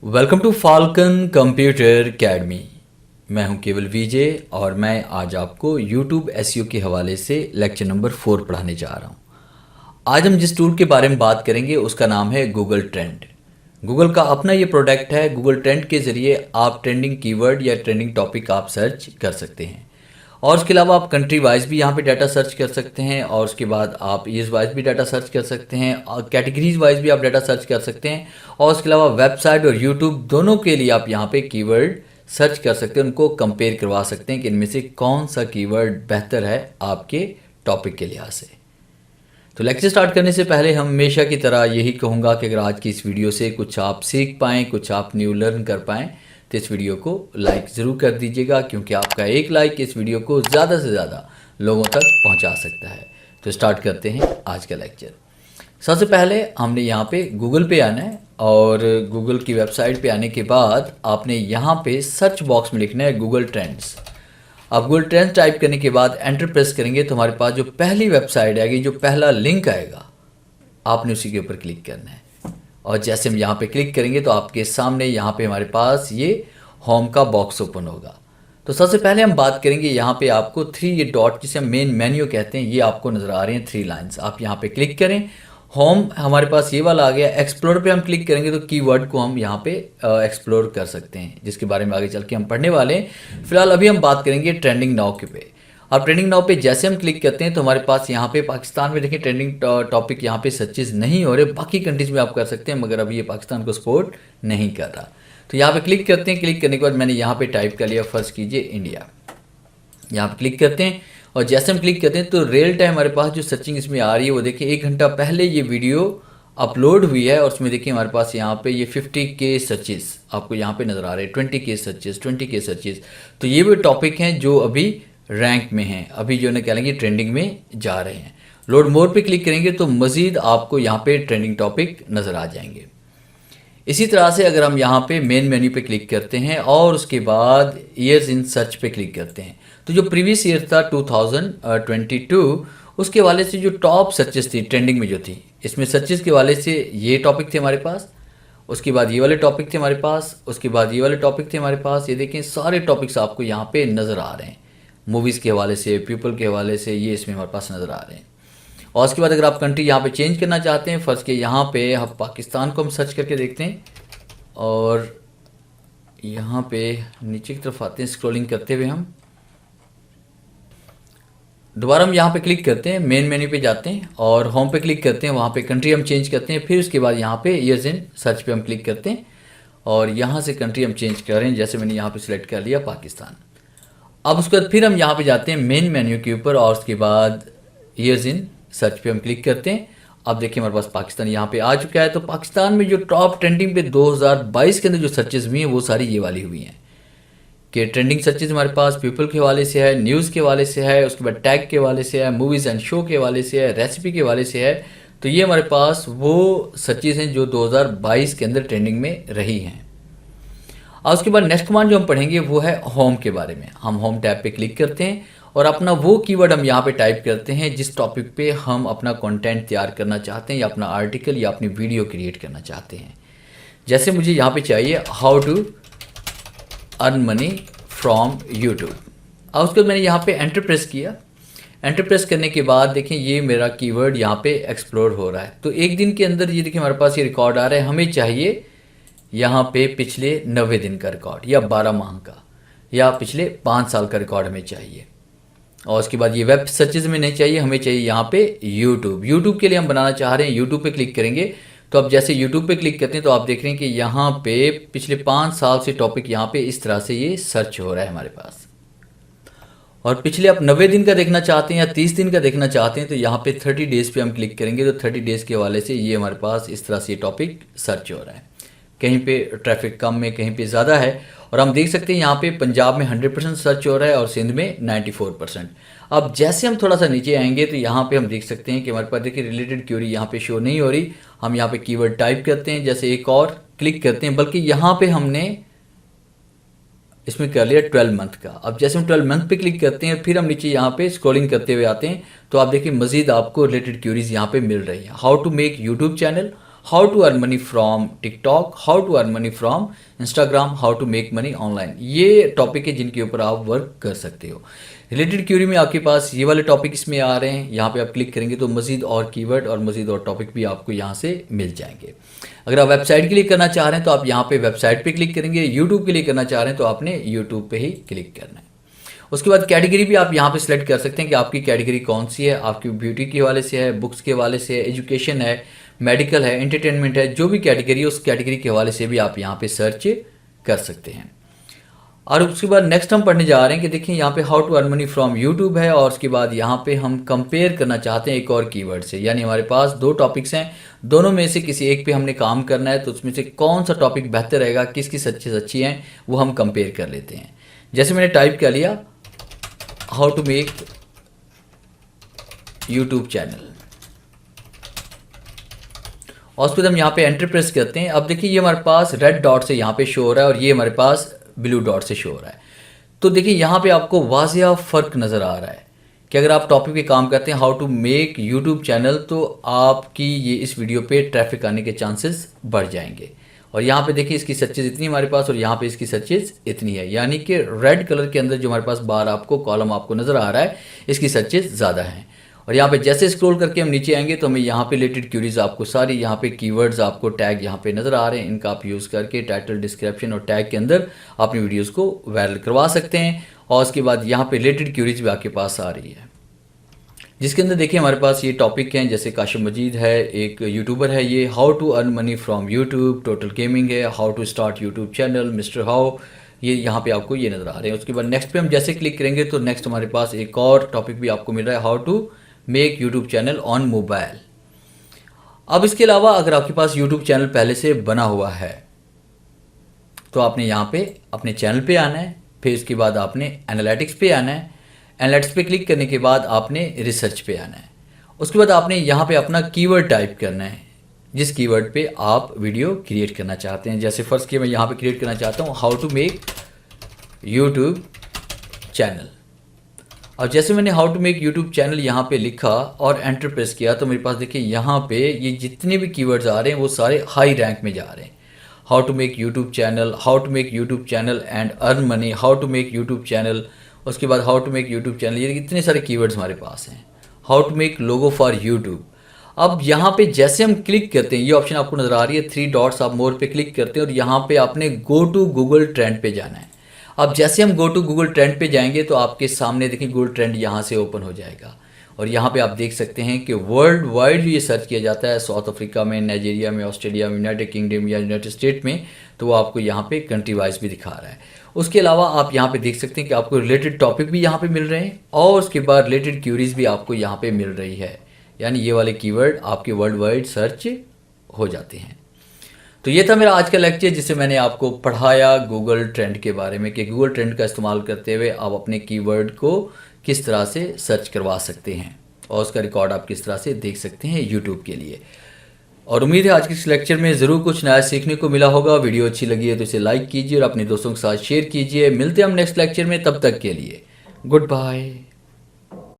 Welcome to Falcon computer academy. मैं हूं केवल विजय और मैं आज आपको YouTube एसईओ के हवाले से लेक्चर नंबर 4 पढ़ाने जा रहा हूं। आज हम जिस टूल के बारे में बात करेंगे उसका नाम है गूगल ट्रेंड। गूगल का अपना ये प्रोडक्ट है। गूगल ट्रेंड के ज़रिए आप ट्रेंडिंग कीवर्ड या ट्रेंडिंग टॉपिक आप सर्च कर सकते हैं और उसके अलावा आप कंट्री वाइज भी यहाँ पे डाटा सर्च कर सकते हैं और उसके बाद आप ईयर्स वाइज भी डाटा सर्च कर सकते हैं और कैटेगरीज वाइज भी आप डाटा सर्च कर सकते हैं और उसके अलावा वेबसाइट और यूट्यूब दोनों के लिए आप यहाँ पे कीवर्ड सर्च कर सकते हैं, उनको कंपेयर करवा सकते हैं कि इनमें से कौन सा कीवर्ड बेहतर है आपके टॉपिक के लिहाज से। तो लेक्चर स्टार्ट करने से पहले हम हमेशा की तरह यही कहूँगा कि अगर आज की इस वीडियो से कुछ आप सीख पाएँ, कुछ आप न्यू लर्न कर पाएँ तो इस वीडियो को लाइक ज़रूर कर दीजिएगा, क्योंकि आपका एक लाइक इस वीडियो को ज़्यादा से ज़्यादा लोगों तक पहुंचा सकता है। तो स्टार्ट करते हैं आज का लेक्चर। सबसे पहले हमने यहाँ पे गूगल पे आना है और गूगल की वेबसाइट पे आने के बाद आपने यहाँ पे सर्च बॉक्स में लिखना है गूगल ट्रेंड्स। आप गूगल ट्रेंड्स टाइप करने के बाद एंटर प्रेस करेंगे तो हमारे पास जो पहली वेबसाइट आएगी, जो पहला लिंक आएगा, आपने उसी के ऊपर क्लिक करना है और जैसे हम यहाँ पे क्लिक करेंगे तो आपके सामने यहाँ पे हमारे पास ये होम का बॉक्स ओपन होगा। तो सबसे पहले हम बात करेंगे यहाँ पे आपको 3 ये डॉट जिसे हम मेन मेन्यू कहते हैं, ये आपको नज़र आ रहे हैं 3 लाइंस। आप यहाँ पे क्लिक करें, होम हमारे पास ये वाला आ गया। एक्सप्लोर पे हम क्लिक करेंगे तो कीवर्ड को हम यहाँ पे एक्सप्लोर कर सकते हैं, जिसके बारे में आगे चल के हम पढ़ने वाले हैं। फिलहाल अभी हम बात करेंगे ट्रेंडिंग नाउ के पे। अब ट्रेंडिंग नाउ पे जैसे हम क्लिक करते हैं तो हमारे पास यहाँ पे पाकिस्तान में देखिए ट्रेंडिंग टॉपिक यहाँ पे सर्चेज नहीं हो रहे। बाकी कंट्रीज में आप कर सकते हैं, मगर अभी ये पाकिस्तान को सपोर्ट नहीं कर रहा। तो यहाँ पे क्लिक करते हैं। क्लिक करने के बाद मैंने यहाँ पे टाइप कर लिया, फर्स्ट कीजिए इंडिया। यहाँ पे क्लिक करते हैं और जैसे हम क्लिक करते हैं तो रियल टाइम हमारे पास जो सर्चिंग इसमें आ रही है वो देखिए 1 घंटा पहले ये वीडियो अपलोड हुई है और उसमें देखिए हमारे पास यहाँ पे ये 50K सर्चेस आपको यहाँ पे नज़र आ रहे हैं, 20K सर्चेस, 20K सर्चेस। तो ये वो टॉपिक हैं जो अभी रैंक में हैं, अभी जो है कह लेंगे ट्रेंडिंग में जा रहे हैं। लोड मोर पे क्लिक करेंगे तो मज़ीद आपको यहाँ पे ट्रेंडिंग टॉपिक नज़र आ जाएंगे। इसी तरह से अगर हम यहाँ पे मेन मेन्यू पे क्लिक करते हैं और उसके बाद ईयर्स इन सर्च पे क्लिक करते हैं तो जो प्रीवियस ईयर था 2022, उसके वाले से जो टॉप सर्चेस थी ट्रेंडिंग में जो थी, इसमें सर्चेस के वाले से ये टॉपिक थे हमारे पास, उसके बाद ये वाले टॉपिक थे हमारे पास, उसके बाद ये वाले टॉपिक थे हमारे पास। ये देखें सारे टॉपिक्स आपको यहाँ पे नज़र आ रहे हैं। मूवीज़ के हवाले से, पीपल के हवाले से, ये इसमें हमारे पास नज़र आ रहे हैं। और उसके बाद अगर आप कंट्री यहाँ पे चेंज करना चाहते हैं, फर्स्ट के यहाँ पे हम पाकिस्तान को हम सर्च करके देखते हैं और यहाँ पे नीचे की तरफ आते हैं स्क्रॉलिंग करते हुए। हम दोबारा हम यहाँ पे क्लिक करते हैं, मेन मेन्यू पे जाते हैं और होम पे क्लिक करते हैं। वहाँ पे कंट्री हम चेंज करते हैं। फिर उसके बाद यहाँ पे ईयर्स इन सर्च पे हम क्लिक करते हैं और यहाँ से कंट्री हम चेंज कर रहे हैं। जैसे मैंने यहाँ पे सिलेक्ट कर लिया पाकिस्तान। अब उसके बाद फिर हम यहाँ पे जाते हैं मेन मेन्यू के ऊपर और उसके बाद ईयर्स इन सर्च पे हम क्लिक करते हैं। अब देखिए हमारे पास पाकिस्तान यहाँ पे आ चुका है। तो पाकिस्तान में जो टॉप ट्रेंडिंग पे 2022 के अंदर जो सर्चेज हुई हैं वो सारी ये वाली हुई हैं कि ट्रेंडिंग सर्चेज हमारे पास पीपल के हवाले से है, न्यूज़ के हवाले से है, उसके बाद टैग के हवाले से है, मूवीज़ एंड शो के हवाले से है, रेसिपी के हवाले से है। तो ये हमारे पास वो सर्चेज हैं जो 2022 के अंदर ट्रेंडिंग में रही हैं। और उसके बाद नेक्स्ट कमांड जो हम पढ़ेंगे वो है होम के बारे में। हम होम टैब पे क्लिक करते हैं और अपना वो कीवर्ड हम यहाँ पे टाइप करते हैं जिस टॉपिक पे हम अपना कंटेंट तैयार करना चाहते हैं या अपना आर्टिकल या अपनी वीडियो क्रिएट करना चाहते हैं। जैसे मुझे यहाँ पे चाहिए how to earn money from YouTube. और उसके बाद मैंने यहाँ पे एंटर प्रेस किया। एंटर प्रेस करने के बाद देखें ये मेरा कीवर्ड यहाँ पे एक्सप्लोर हो रहा है। तो एक दिन के अंदर ये देखिए हमारे पास ये रिकॉर्ड आ रहा है। हमें चाहिए यहाँ पे पिछले 90 दिन का रिकॉर्ड या 12 माह का या पिछले 5 साल का रिकॉर्ड हमें चाहिए। और उसके बाद ये वेब सर्चेज में नहीं चाहिए, हमें चाहिए यहाँ पे यूट्यूब के लिए हम बनाना चाह रहे हैं। यूट्यूब पे क्लिक करेंगे तो अब जैसे यूट्यूब पे क्लिक करते हैं तो आप देख रहे हैं कि यहाँ पे पिछले 5 साल से टॉपिक यहाँ पे इस तरह से ये सर्च हो रहा है हमारे पास। और पिछले आप 90 दिन का देखना चाहते हैं या 30 दिन का देखना चाहते हैं तो यहाँ पे 30 डेज़ पे हम क्लिक करेंगे तो 30 डेज़ के हवाले से ये हमारे पास इस तरह से ये टॉपिक सर्च हो रहा है। कहीं पे ट्रैफिक कम में, कहीं पे ज़्यादा है। और हम देख सकते हैं यहाँ पे पंजाब में 100% सर्च हो रहा है और सिंध में 94%। अब जैसे हम थोड़ा सा नीचे आएंगे तो यहाँ पे हम देख सकते हैं कि हमारे पास देखिए रिलेटेड क्वेरी यहाँ पे शो नहीं हो रही। हम यहाँ पे कीवर्ड टाइप करते हैं, जैसे एक और क्लिक करते हैं, बल्कि यहाँ पे हमने इसमें कर लिया 12 मंथ का। अब जैसे हम 12 मंथ पे क्लिक करते हैं फिर हम नीचे यहाँ पे स्क्रॉलिंग करते हुए आते हैं तो आप देखिए मजीद आपको रिलेटेड क्वेरीज यहाँ पे मिल रही हैं। How to make YouTube channel, how to earn money from TikTok, how to earn money from Instagram, how to make money online. ये टॉपिक है जिनके ऊपर आप वर्क कर सकते हो। रिलेटेड क्यूरी में आपके पास ये वाले टॉपिक इसमें आ रहे हैं। यहाँ पे आप क्लिक करेंगे तो मज़ीद और कीवर्ड और मज़ीद और टॉपिक भी आपको यहाँ से मिल जाएंगे। अगर आप वेबसाइट के लिए करना चाह रहे हैं तो आप यहाँ पे वेबसाइट पे क्लिक करेंगे। यूट्यूब के लिए करना चाह रहे हैं तो आपने यूट्यूब पे ही क्लिक करना है। उसके बाद कैटेगरी भी आप यहाँ पे सिलेक्ट कर सकते हैं कि आपकी कैटेगरी कौन सी है। आपकी ब्यूटी के हवाले से है, बुक्स के हवाले से है, एजुकेशन है, मेडिकल है, एंटरटेनमेंट है, जो भी कैटेगरी है उस कैटेगरी के हवाले से भी आप यहाँ पे सर्च कर सकते हैं। और उसके बाद नेक्स्ट हम पढ़ने जा रहे हैं कि देखिए यहाँ पे how to earn money from YouTube है और उसके बाद यहाँ पे हम कंपेयर करना चाहते हैं एक और कीवर्ड से। यानी हमारे पास दो टॉपिक्स हैं, दोनों में से किसी एक पे हमने काम करना है, तो उसमें से कौन सा टॉपिक बेहतर रहेगा, किसकी सच्ची सच्ची हैं, वो हम कंपेयर कर लेते हैं। जैसे मैंने टाइप कर लिया how to make YouTube channel और उसके बाद हम यहाँ पे एंटर प्रेस करते हैं। अब देखिए ये हमारे पास रेड डॉट से यहाँ पे शो हो रहा है और ये हमारे पास ब्लू डॉट से शो हो रहा है। तो देखिए यहाँ पे आपको वाजिया फ़र्क नज़र आ रहा है कि अगर आप टॉपिक पे काम करते हैं how to make YouTube channel तो आपकी ये इस वीडियो पे ट्रैफिक आने के चांसेस बढ़ जाएंगे। और यहाँ पे देखिए इसकी सर्चेज इतनी हमारे पास और यहाँ पे इसकी सर्चेज इतनी है, यानी कि रेड कलर के अंदर जो हमारे पास बार आपको कॉलम आपको नज़र आ रहा है इसकी सर्चेज ज़्यादा हैं। और यहाँ पे जैसे स्क्रॉल करके हम नीचे आएंगे तो हमें यहाँ पे रिलेटेड क्यूरीज आपको सारी यहाँ पे कीवर्ड्स आपको टैग यहाँ पे नज़र आ रहे हैं। इनका आप यूज़ करके टाइटल, डिस्क्रिप्शन और टैग के अंदर अपनी वीडियोस को वायरल करवा सकते हैं। और उसके बाद यहाँ पे रिलेटेड क्यूरीज भी आपके पास आ रही है, जिसके अंदर देखिए हमारे पास ये टॉपिक हैं जैसे काशिम मजीद है, एक यूट्यूबर है ये, how to earn money from YouTube, total gaming है, how to start YouTube channel, mister how, ये यहाँ पे आपको ये नज़र आ रहे हैं। उसके बाद नेक्स्ट पे हम जैसे क्लिक करेंगे तो नेक्स्ट हमारे पास एक और टॉपिक भी आपको मिल रहा है, how to make YouTube channel on mobile. अब इसके अलावा अगर आपके पास यूट्यूब चैनल पहले से बना हुआ है तो आपने यहाँ पे अपने चैनल पे आना है, फिर इसके बाद आपने एनालिटिक्स पे आना है। एनालिटिक्स पे क्लिक करने के बाद आपने रिसर्च पे आना है। उसके बाद आपने यहाँ पे अपना कीवर्ड टाइप करना है जिस कीवर्ड पे आप वीडियो क्रिएट करना चाहते हैं। जैसे फर्स्ट की मैं यहाँ पे क्रिएट करना चाहता हूँ how to make YouTube channel. और जैसे मैंने how to make YouTube channel यहाँ पे लिखा और एंटर प्रेस किया तो मेरे पास देखिए यहाँ पे ये जितने भी कीवर्ड्स आ रहे हैं वो सारे हाई रैंक में जा रहे हैं। How to make YouTube channel, how to make YouTube channel and earn money, how to make YouTube channel, उसके बाद how to make YouTube channel, ये इतने सारे कीवर्ड्स हमारे पास हैं। How to make logo for YouTube. अब यहाँ पे जैसे हम क्लिक करते हैं ये ऑप्शन आपको नज़र आ रही है, 3 डॉट्स, आप मोर पे क्लिक करते हैं और यहाँ पे आपने गो टू गूगल ट्रेंड पे जाना है। अब जैसे हम गो टू गूगल ट्रेंड पे जाएंगे तो आपके सामने देखिए गूगल ट्रेंड यहाँ से ओपन हो जाएगा और यहाँ पे आप देख सकते हैं कि वर्ल्ड वाइड जो ये सर्च किया जाता है, साउथ अफ्रीका में, नाइजीरिया में, ऑस्ट्रेलिया में, यूनाइटेड किंगडम या यूनाइटेड स्टेट में, तो वो आपको यहाँ पे कंट्री वाइज भी दिखा रहा है। उसके अलावा आप यहाँ पे देख सकते हैं कि आपको रिलेटेड टॉपिक भी यहाँ पे मिल रहे हैं और उसके बाद रिलेटेड क्यूरीज भी आपको यहाँ पे मिल रही है, यानी ये वाले कीवर्ड आपके वर्ल्ड वाइड सर्च हो जाते हैं। तो ये था मेरा आज का लेक्चर जिससे मैंने आपको पढ़ाया गूगल ट्रेंड के बारे में कि गूगल ट्रेंड का इस्तेमाल करते हुए आप अपने कीवर्ड को किस तरह से सर्च करवा सकते हैं और उसका रिकॉर्ड आप किस तरह से देख सकते हैं यूट्यूब के लिए। और उम्मीद है आज के इस लेक्चर में ज़रूर कुछ नया सीखने को मिला होगा। वीडियो अच्छी लगी है तो इसे लाइक कीजिए और अपने दोस्तों के साथ शेयर कीजिए। मिलते हैं हम नेक्स्ट लेक्चर में, तब तक के लिए गुड बाय।